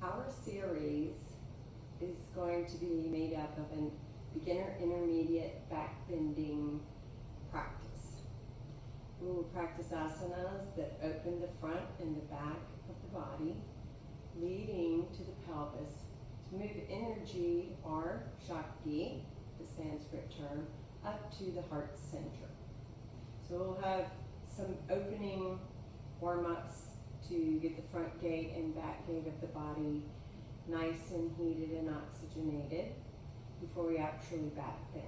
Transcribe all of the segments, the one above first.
Our series is going to be made up of a beginner intermediate back bending practice. We will practice asanas that open the front and the back of the body, leading to the pelvis to move energy, or Shakti, the Sanskrit term, up to the heart center. So we'll have some opening warm-ups to get the front gate and back gate of the body nice and heated and oxygenated before we actually back bend.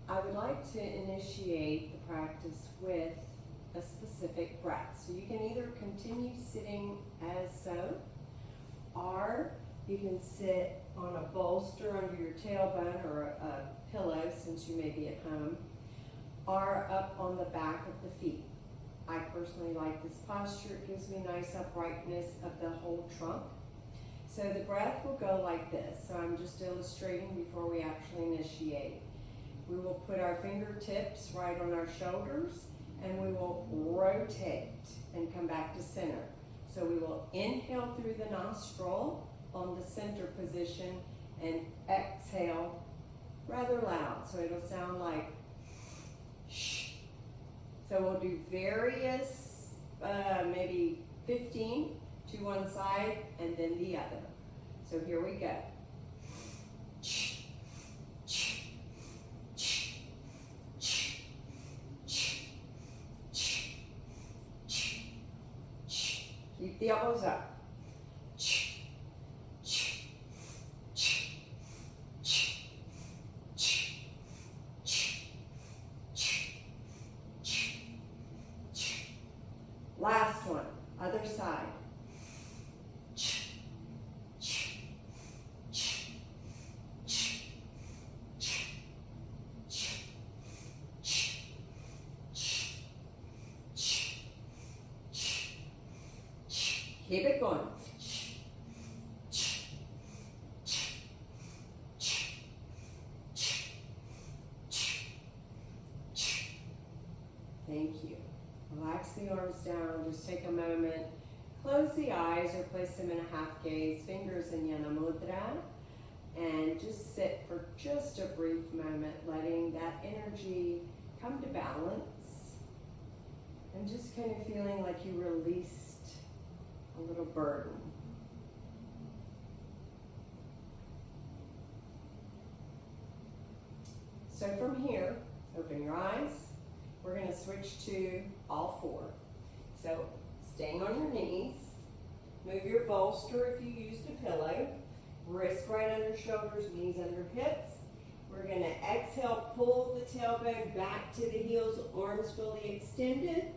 I would like to initiate the practice with a specific breath. So you can either continue sitting as so, or you can sit on a bolster under your tailbone or a pillow since you may be at home, or up on the back of the feet. I personally like this posture. It gives me nice uprightness of the whole trunk. So the breath will go like this. So I'm just illustrating before we actually initiate. We will put our fingertips right on our shoulders and we will rotate and come back to center. So we will inhale through the nostril on the center position and exhale rather loud. So it'll sound like shh. So we'll do various, maybe 15 to one side and then the other. So here we go. Keep the elbows up. Last one, other side. Keep it going. Thank you. Relax the arms down. Just take a moment. Close the eyes or place them in a half gaze, fingers in Yana Mudra, and just sit for just a brief moment, letting that energy come to balance and just kind of feeling like you released a little burden. So from here, open your eyes. We're going to switch to all four. So staying on your knees, move your bolster if you used a pillow, wrist right under shoulders, knees under hips. We're going to exhale, pull the tailbone back to the heels, arms fully extended.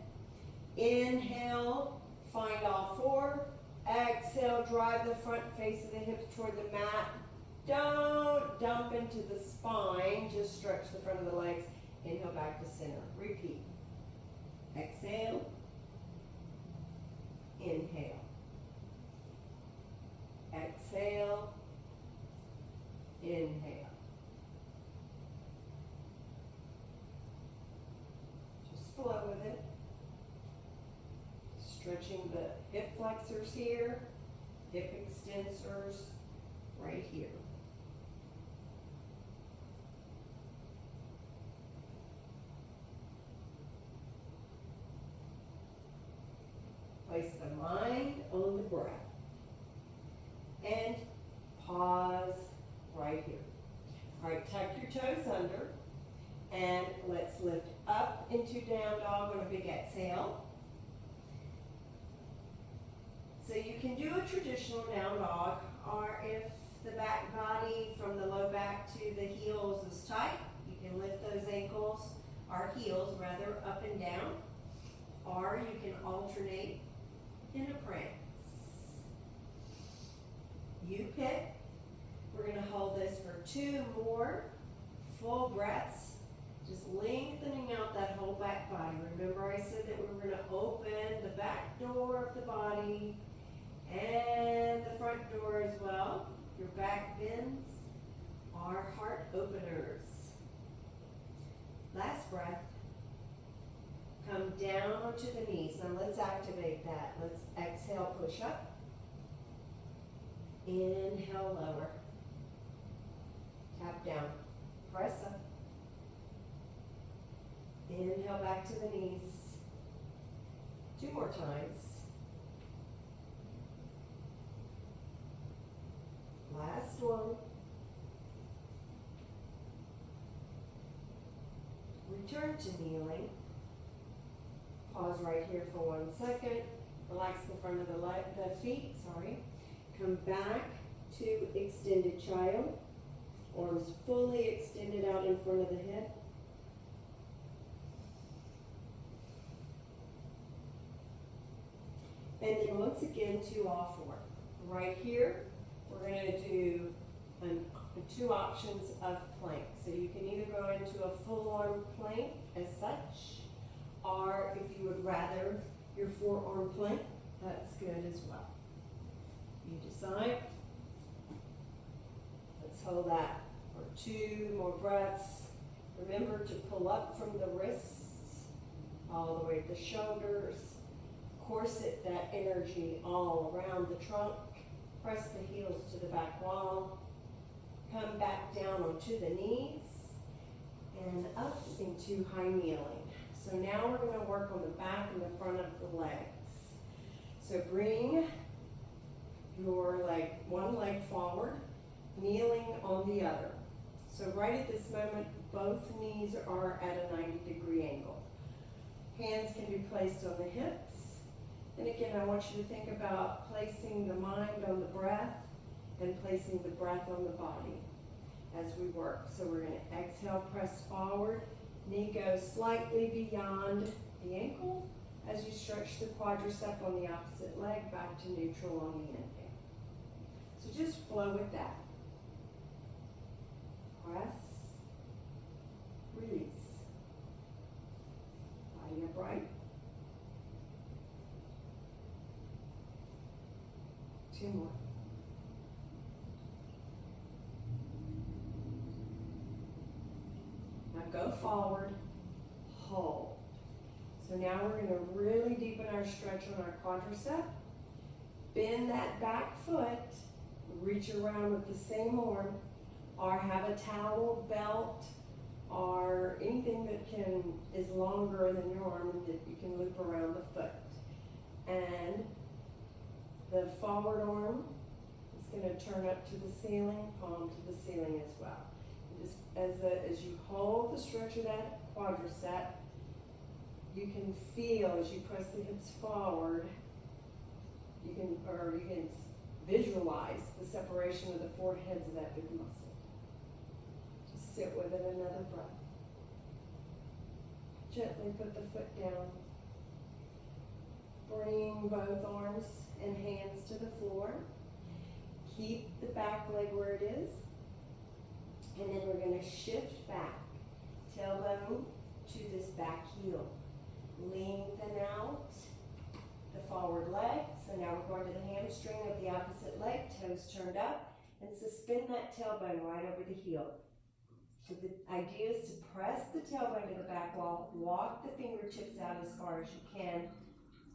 Inhale, find all four. Exhale, drive the front face of the hips toward the mat. Don't dump into the spine, just stretch the front of the legs. Inhale back to center. Repeat. Exhale. Inhale. Exhale. Inhale. Just flow with it. Stretching the hip flexors here, hip extensors right here. Place the mind on the breath. And pause right here. All right, tuck your toes under. And let's lift up into down dog on a big exhale. So you can do a traditional down dog, or if the back body from the low back to the heels is tight, you can lift those ankles, or heels rather, up and down, or you can alternate in a prance. You pick. We're going to hold this for 2 more full breaths, just lengthening out that whole back body. Remember I said that we were going to open the back door of the body and the front door as well. Your back bends are heart openers. Last breath. Come down onto the knees. Now let's activate that. Let's exhale, push up. Inhale, lower. Tap down. Press up. Inhale back to the knees. 2 more times. Last one. Return to kneeling. Pause right here for 1 second. Relax the front of the feet, sorry. Come back to extended child. Arms fully extended out in front of the head. And then once again to all 4. Right here, we're going to do 2 options of plank. So you can either go into a full arm plank as such, or if you would rather your forearm plank, that's good as well. You decide. Let's hold that for 2 more breaths. Remember to pull up from the wrists all the way to the shoulders. Corset that energy all around the trunk. Press the heels to the back wall. Come back down onto the knees and up into high kneeling. So now we're going to work on the back and the front of the legs. So bring your one leg forward, kneeling on the other. So right at this moment, both knees are at a 90-degree angle. Hands can be placed on the hips. And again, I want you to think about placing the mind on the breath and placing the breath on the body as we work. So we're going to exhale, press forward. Knee goes slightly beyond the ankle as you stretch the quadricep on the opposite leg back to neutral on the inhale. So just flow with that. Press, release. Body upright. 2 more. Now go forward, hold. So now we're going to really deepen our stretch on our quadricep. Bend that back foot, reach around with the same arm, or have a towel, belt, or anything that is longer than your arm and that you can loop around the foot. And the forward arm is going to turn up to the ceiling, palm to the ceiling as well. Just as you hold the stretch of that quadricep, you can feel as you press the hips forward, you can visualize the separation of the 4 heads of that big muscle. Just sit with it another breath. Gently put the foot down. Bring both arms and hands to the floor. Keep the back leg where it is. And then we're going to shift back. Tailbone to this back heel. Lengthen out the forward leg. So now we're going to the hamstring of the opposite leg. Toes turned up. And suspend that tailbone right over the heel. So the idea is to press the tailbone to the back wall. Walk the fingertips out as far as you can.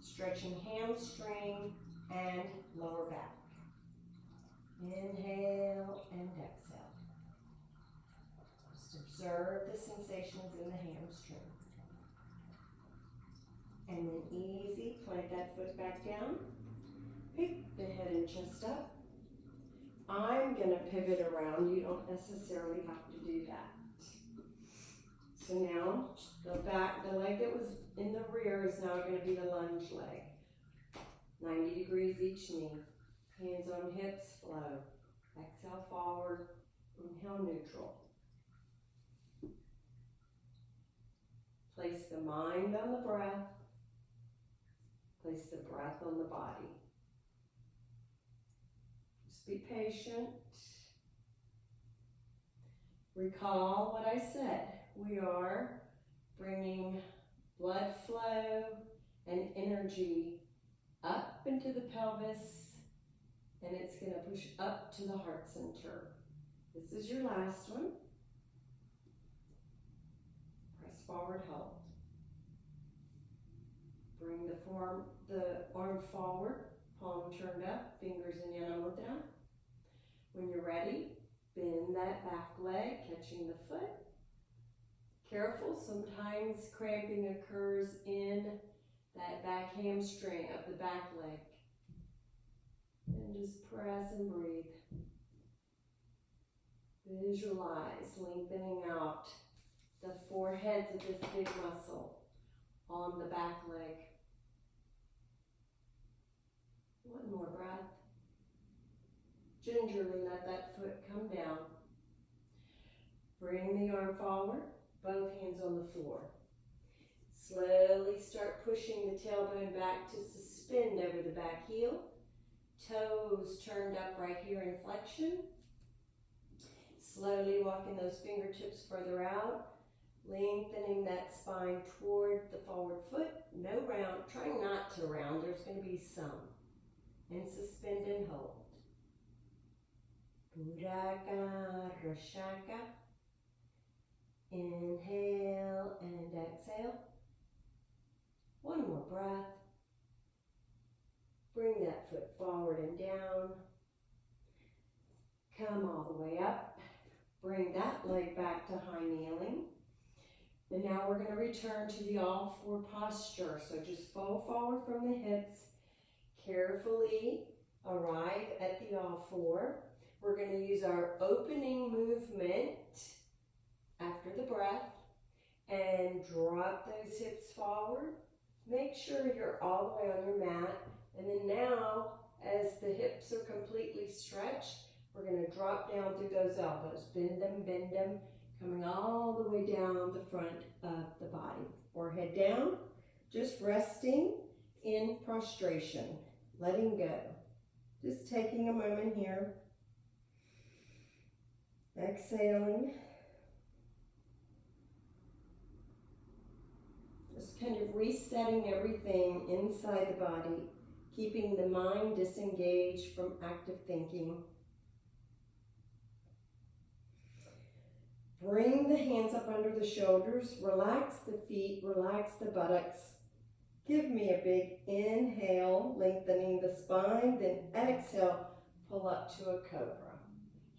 Stretching hamstring and lower back. Inhale and exhale. Just observe the sensations in the hamstring. And then easy, plant that foot back down. Pick the head and chest up. I'm going to pivot around. You don't necessarily have to do that. So now, the leg that was in the rear is now going to be the lunge leg. 90 degrees each knee. Hands on hips, flow. Exhale forward, inhale neutral. Place the mind on the breath. Place the breath on the body. Just be patient. Recall what I said. We are bringing blood flow and energy up into the pelvis, and it's going to push up to the heart center. This is your last one. Press forward, hold. Bring the arm forward, palm turned up, fingers in Yana Mudra. When you're ready, bend that back leg, catching the foot. Careful, sometimes cramping occurs in that back hamstring of the back leg. And just press and breathe. Visualize lengthening out the four heads of this big muscle on the back leg. One more breath. Gingerly let that foot come down. Bring the arm forward, both hands on the floor. Slowly start pushing the tailbone back to suspend over the back heel. Toes turned up right here in flexion. Slowly walking those fingertips further out, lengthening that spine toward the forward foot. No round, trying not to round, there's going to be some. And suspend and hold. Puraka Rashaka. Inhale and exhale. One more breath. Bring that foot forward and down. Come all the way up. Bring that leg back to high kneeling. And now we're going to return to the all four posture. So just fold forward from the hips. Carefully arrive at the all four. We're going to use our opening movement after the breath and drop those hips forward. Make sure you're all the way on your mat. And then now, as the hips are completely stretched, we're going to drop down through those elbows. Bend them, coming all the way down the front of the body. Forehead down, just resting in prostration, letting go. Just taking a moment here. Exhaling. Just kind of resetting everything inside the body, keeping the mind disengaged from active thinking. Bring the hands up under the shoulders, relax the feet, relax the buttocks. Give me a big inhale, lengthening the spine, then exhale, pull up to a cobra.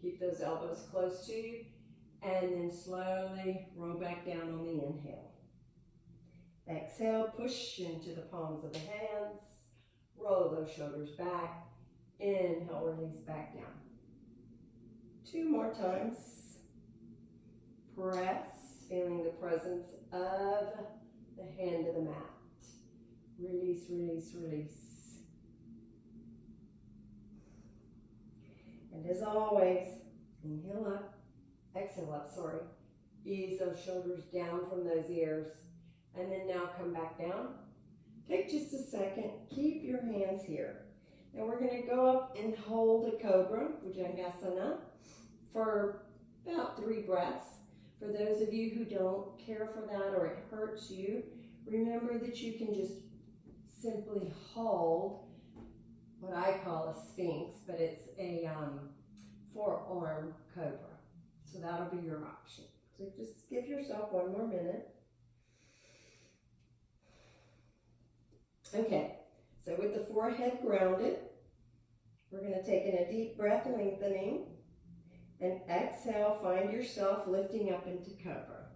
Keep those elbows close to you, and then slowly roll back down on the inhale. Exhale, push into the palms of the hands, roll those shoulders back, inhale, release back down. 2 more times. Press, feeling the presence of the hand to the mat. Release, release, release. And as always, inhale up, exhale up, Ease those shoulders down from those ears. And then now come back down. Take just a second, keep your hands here. Now we're going to go up and hold a cobra, Bhujangasana, for about 3 breaths. For those of you who don't care for that or it hurts you, remember that you can just simply hold what I call a sphinx, but it's a 4-arm cobra. So that'll be your option. So just give yourself 1 more minute. Okay, so with the forehead grounded, we're going to take in a deep breath, lengthening, and exhale, find yourself lifting up into cobra.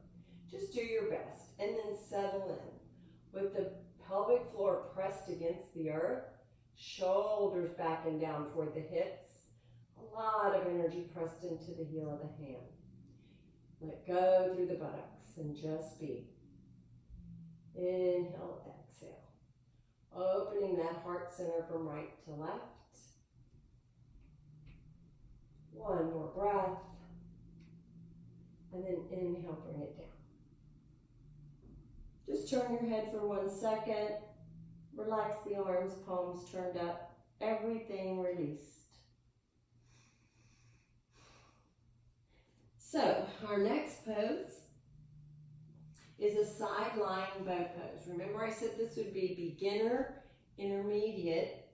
Just do your best, and then settle in. With the pelvic floor pressed against the earth, shoulders back and down toward the hips, a lot of energy pressed into the heel of the hand. Let go through the buttocks and just be. Inhale, exhale. Opening that heart center from right to left. 1 more breath. And then inhale, bring it down. Just turn your head for 1 second. Relax the arms, palms turned up. Everything released. So, our next pose is a side lying bow pose. Remember I said this would be beginner, intermediate,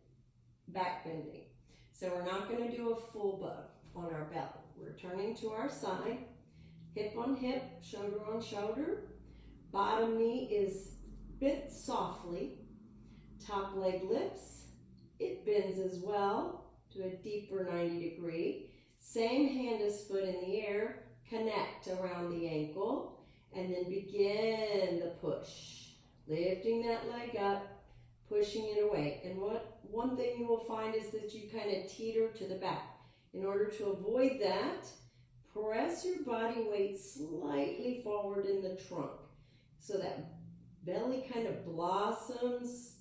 back bending. So we're not going to do a full bow on our belly. We're turning to our side, hip on hip, shoulder on shoulder. Bottom knee is bent softly. Top leg lifts. It bends as well to a deeper 90 degree. Same hand as foot in the air, connect around the ankle, and then begin the push. Lifting that leg up, pushing it away. And one thing you will find is that you kind of teeter to the back. In order to avoid that, press your body weight slightly forward in the trunk so that belly kind of blossoms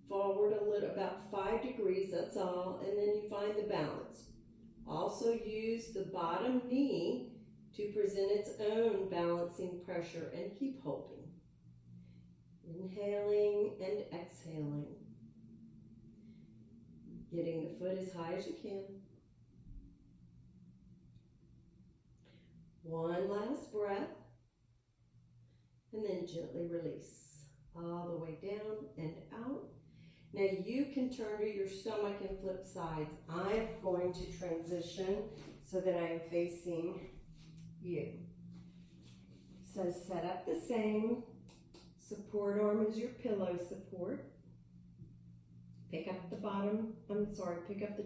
forward a little, about 5 degrees, that's all, and then you find the balance. Also use the bottom knee to present its own balancing pressure and keep holding. Inhaling and exhaling. Getting the foot as high as you can. One last breath. And then gently release. All the way down and out. Now you can turn to your stomach and flip sides. I'm going to transition so that I'm facing you. So set up the same. Support arm is your pillow support. Pick up the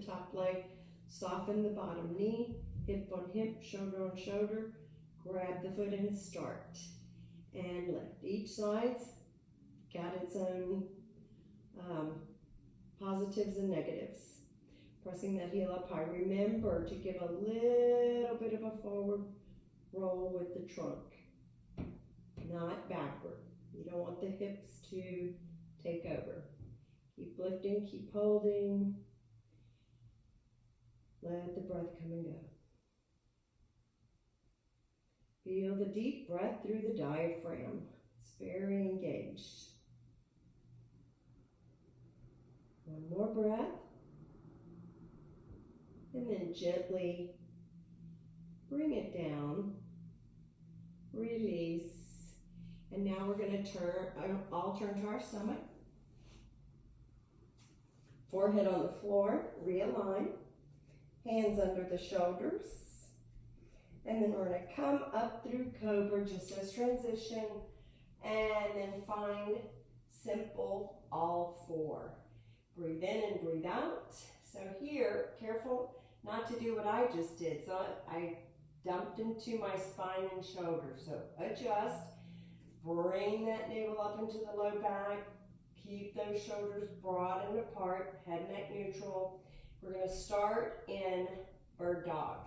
top leg. Soften the bottom knee. Hip on hip, shoulder on shoulder. Grab the foot and start. And lift. Each side's got its own positives and negatives. Pressing that heel up high. Remember to give a little bit of a forward roll with the trunk, not backward. You don't want the hips to take over. Keep lifting, keep holding. Let the breath come and go. Feel the deep breath through the diaphragm. It's very engaged. One more breath. And then gently bring it down. Release. And now we're going to all turn to our stomach. Forehead on the floor, realign. Hands under the shoulders. And then we're going to come up through Cobra, just as transition. And then find simple all four. Breathe in and breathe out. So here, careful not to do what I just did. So I dumped into my spine and shoulders. So adjust. Bring that navel up into the low back. Keep those shoulders broad and apart. Head, neck neutral. We're going to start in bird dog.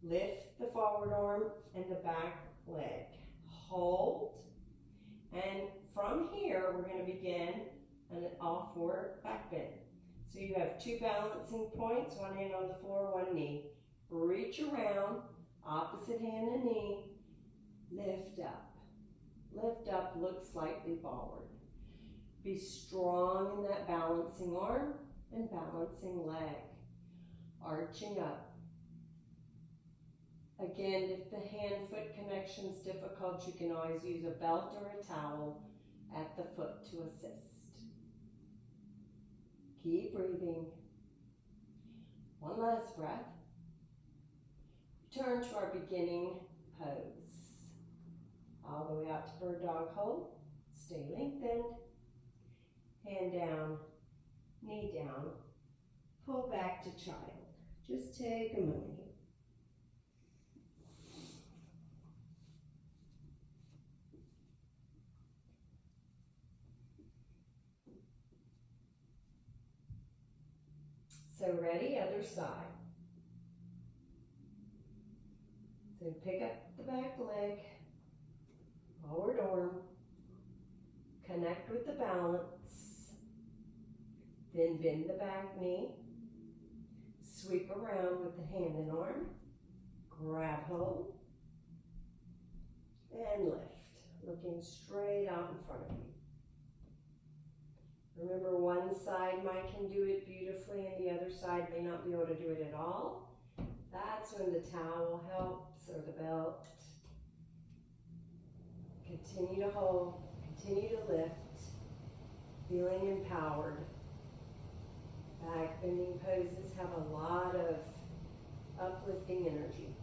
Lift the forward arm and the back leg. Hold. And from here, we're going to begin an all four back bend. So you have 2 balancing points, one hand on the floor, one knee. Reach around, opposite hand and knee. Lift up. Lift up, look slightly forward. Be strong in that balancing arm and balancing leg. Arching up. Again, if the hand-foot connection is difficult, you can always use a belt or a towel at the foot to assist. Keep breathing. One last breath. Turn to our beginning pose. All the way out to bird dog hold. Stay lengthened. Hand down, knee down. Pull back to child. Just take a moment here. So ready, other side. So pick up the back leg, forward arm, connect with the balance, then bend the back knee, sweep around with the hand and arm, grab hold, and lift, looking straight out in front of you. Remember, one side can do it beautifully and the other side may not be able to do it at all. That's when the towel helps, or the belt. Continue to hold, continue to lift, feeling empowered. Back bending poses have a lot of uplifting energy.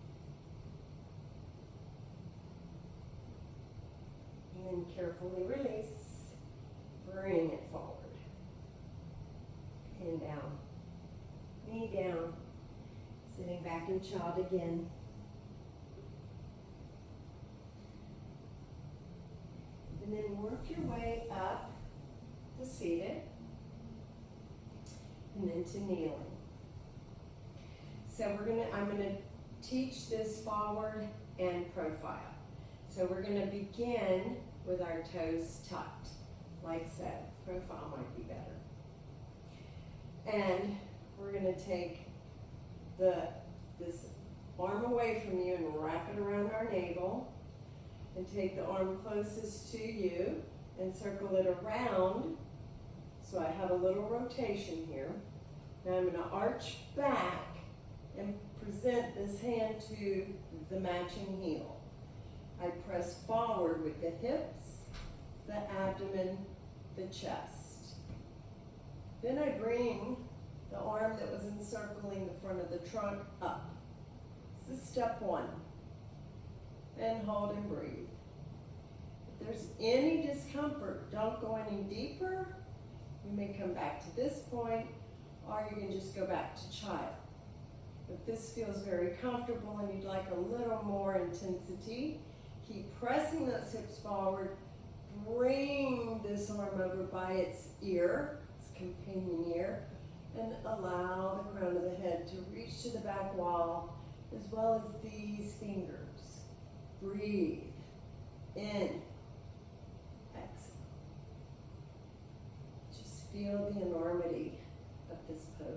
And then carefully release, bring it forward. Hand down, knee down. Sitting back in child again. And then work your way up to seated and then to kneeling. So I'm gonna teach this forward and profile. So we're gonna begin with our toes tucked, like so. Profile might be better. And we're gonna take this arm away from you and wrap it around our navel, and take the arm closest to you and circle it around. So I have a little rotation here. Now I'm gonna arch back and present this hand to the matching heel. I press forward with the hips, the abdomen, the chest. Then I bring the arm that was encircling the front of the trunk up. This is step one. And hold and breathe. If there's any discomfort, don't go any deeper. You may come back to this point, or you can just go back to child. If this feels very comfortable and you'd like a little more intensity, keep pressing those hips forward. Bring this arm over by its ear, its companion ear, and allow the crown of the head to reach to the back wall, as well as these fingers. Breathe in, exhale. Just feel the enormity of this pose.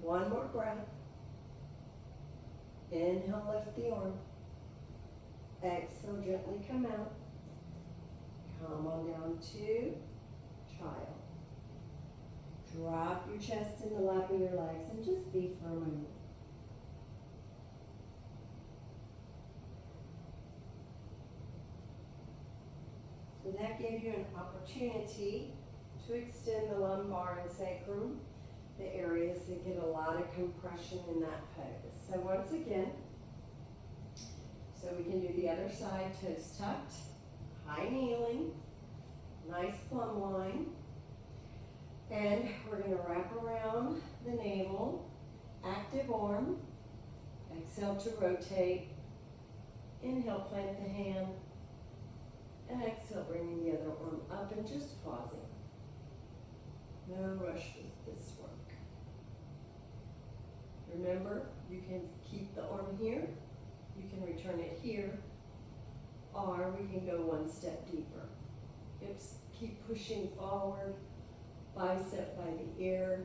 One more breath. Inhale, lift the arm. Exhale, gently come out. Come on down to child. Drop your chest in the lap of your legs and just be for a moment. So that gave you an opportunity to extend the lumbar and sacrum, the areas that get a lot of compression in that pose. So once again, so we can do the other side, toes tucked, high kneeling, nice plumb line. And we're going to wrap around the navel, active arm, exhale to rotate, inhale, plant the hand, and exhale, bringing the other arm up and just pausing. No rush with this work. Remember, you can keep the arm here, you can return it here, or we can go one step deeper. Hips keep pushing forward, bicep by the ear,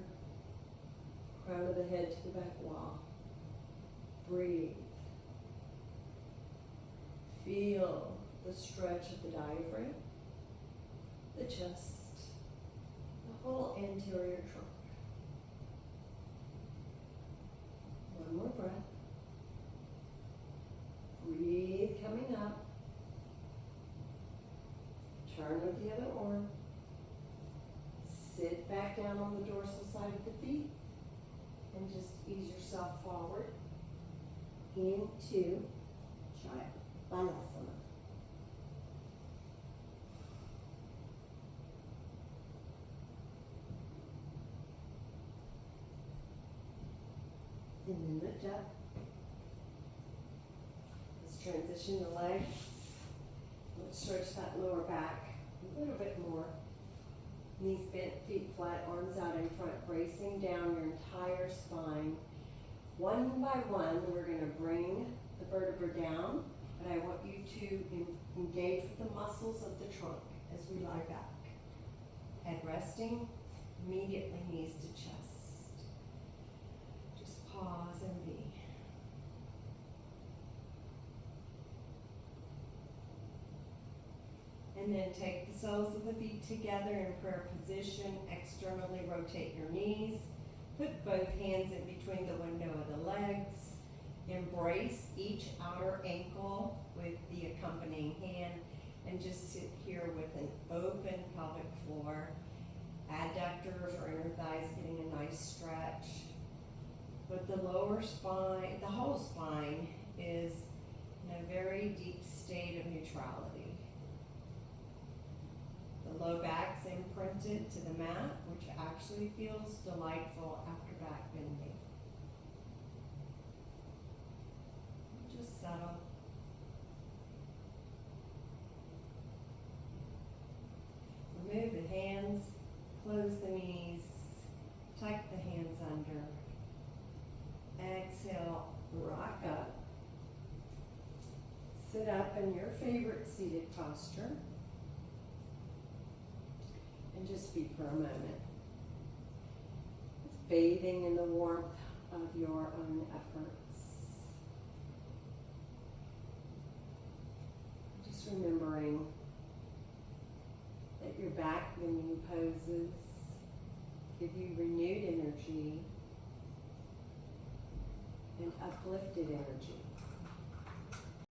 crown of the head to the back wall. Breathe. Feel the stretch of the diaphragm, the chest, the whole anterior trunk. One more breath. Breathe coming up. Turn with the other arm. Sit back down on the dorsal side of the feet and just ease yourself forward into child, Balasana. And then lift up. Let's transition the legs. Let's stretch that lower back a little bit more. Knees bent, feet flat, arms out in front, bracing down your entire spine. One by one, we're going to bring the vertebra down, but I want you to engage with the muscles of the trunk as we lie back. Head resting, immediately knees to chest. Just pause and be. And then take the soles of the feet together in prayer position. Externally rotate your knees. Put both hands in between the window of the legs. Embrace each outer ankle with the accompanying hand. And just sit here with an open pelvic floor. Adductors or inner thighs getting a nice stretch. But the lower spine, the whole spine is in a very deep state of neutrality. The low back's imprinted to the mat, which actually feels delightful after back bending. Just settle. Remove the hands, close the knees, tuck the hands under. Exhale, rock up. Sit up in your favorite seated posture. And just be for a moment. Just bathing in the warmth of your own efforts. Just remembering that your back bending poses give you renewed energy and uplifted energy.